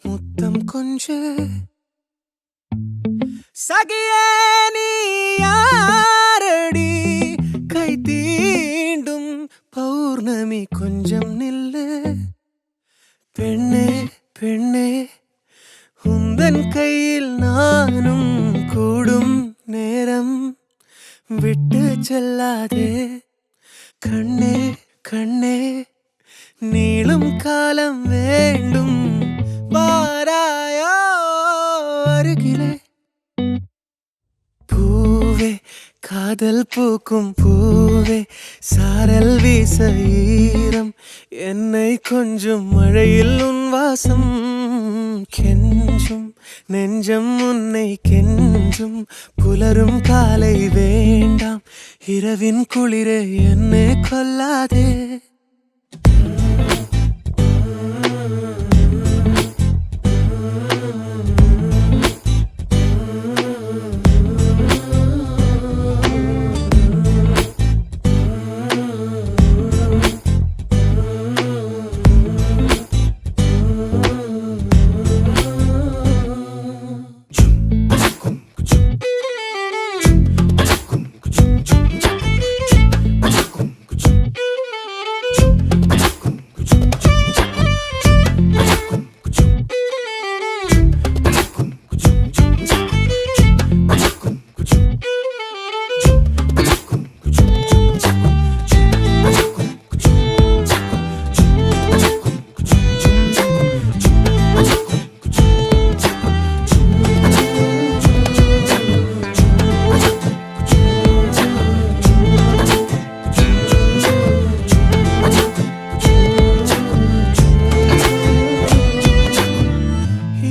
முத்தம் கொஞ்சு சகியே நீ யாரடி கை தீண்டும் பௌர்ணமி கொஞ்சம் நில்லு பெண்ணே பெண்ணே உந்தன் கையில் நானும் கூடும் நேரம் விட்டு செல்லாதே கண்ணே கண்ணே நீளும் காலம் வேண்டும் வாராயோ அருகிலே பூவே காதல் பூக்கும் பூவே சாரல் வீச ஈரம் என்னை கொஞ்சம் மழையில் உன் வாசம் கெஞ்சும் நெஞ்சம் உன்னை கெஞ்சும் புலரும் காலை வேண்டாம் இரவின் குளிரே என்னை கொல்லாதே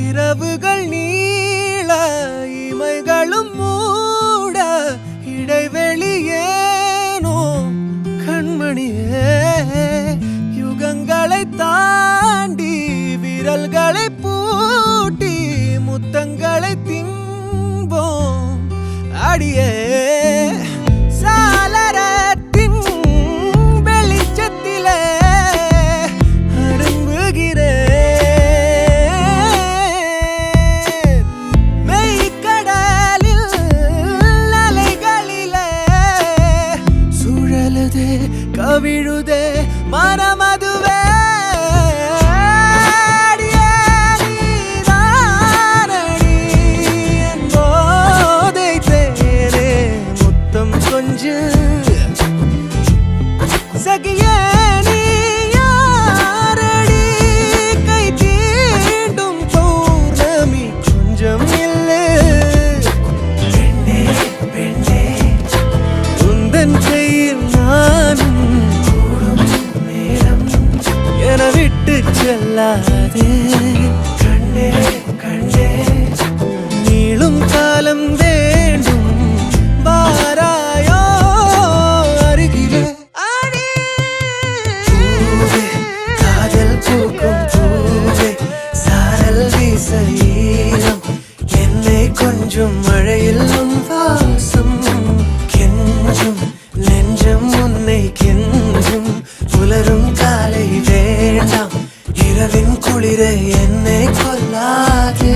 இரவுகள் நீள இமைகளும் மூட இடைவெளியேனோ கண்மணியே யுகங்களை தாண்டி விரல்களை பூட்டி முத்தங்களை தின்போம் அடியே சாளரத்தின் வெளிச்சத்திலே கவிழுதே மனமதுவே போதை தேரே முத்தம் கொஞ்சு சகியே நீ யாரடி கை தீண்டும் பௌர்ணமி கொஞ்சம் இல்லை பெண்ணே பெண்ணே உந்தன் கையில் நானும் விட்டு செல்லாதே கண்ணே கண்ணே நீளும் காலம் வேண்டும் வாராயோ அருகிலே பூவே காதல் பூக்கும் பூவே சாரல் வீச ஈரம் என்னை கொஞ்சம் மழையில் உன் வாசம் கெஞ்சும் நெஞ்சம் உன்னை கெஞ்சும் புலரும் காலை வேண்டாம் இரவின் குளிரை என்னை கொல்லாதே